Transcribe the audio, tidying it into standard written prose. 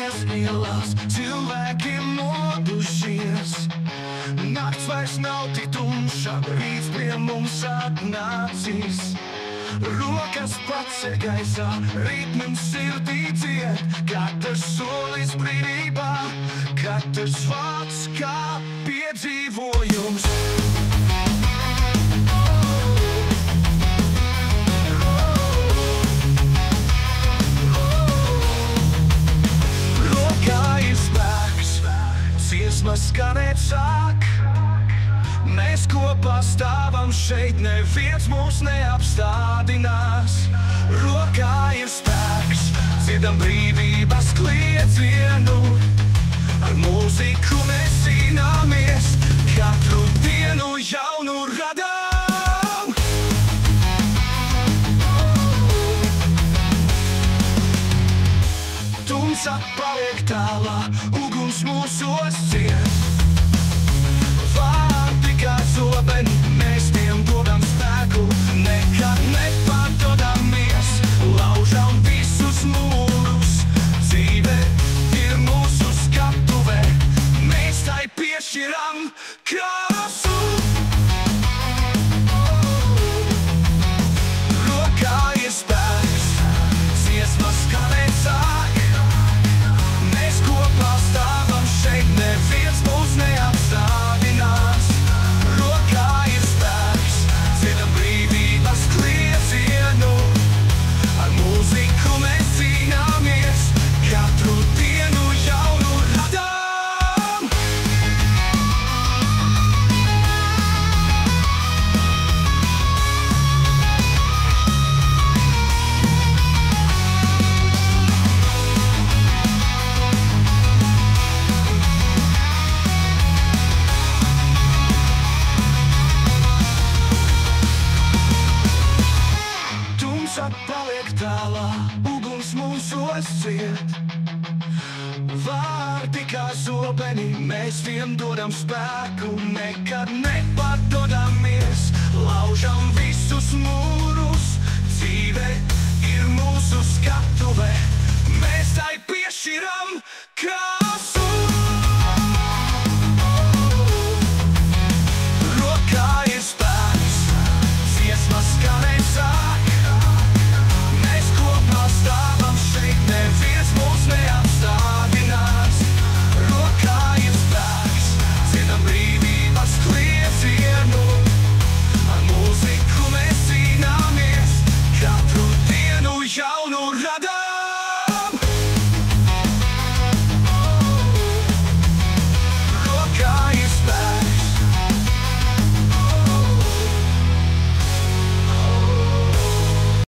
Mājās ielās cilvēkiem modušies. Nakts vairs nav tik tumša, rīts pie mums atnācis. Rokas paceļ gaisā, ritmim sirdī dzied. Katrs solis brīvībā, katrs vārds kā piedzīvojums. Rokā ir spēks, dziesma skanēt sāk. Mēs kopā stāvam šeit, neviens mūs neapstādinās. Rokā ir spēks, dziedam brīvības kliedzienu. Ar mūziku mēs cīnāmies, katru dienu jaunu radām. Tumsa paliek tālā, uguns mūsos ciet. Vārdi kā zobeni, mēs tiem dodam spēku. Nekad nepārdodamies, laužam visus mūrus. Dzīve ir mūsu skatuve, mēs tai piešķiram krāsu. Rokā ir spēks, dziesma skanēt sāk. Mēs kopā stāvam šeit, neviens mūs neapstādinās. Rokā ir spēks, dziedam brīvības kliedzienu. Ar mūziku mēs cīnāmies, katru dienu jaunu radām. Tumsa paliek tālā, uguns mūsos ciet. Vārdi kā zobeni, mēs tiem dodam spēku. Nekad nepārdodamies,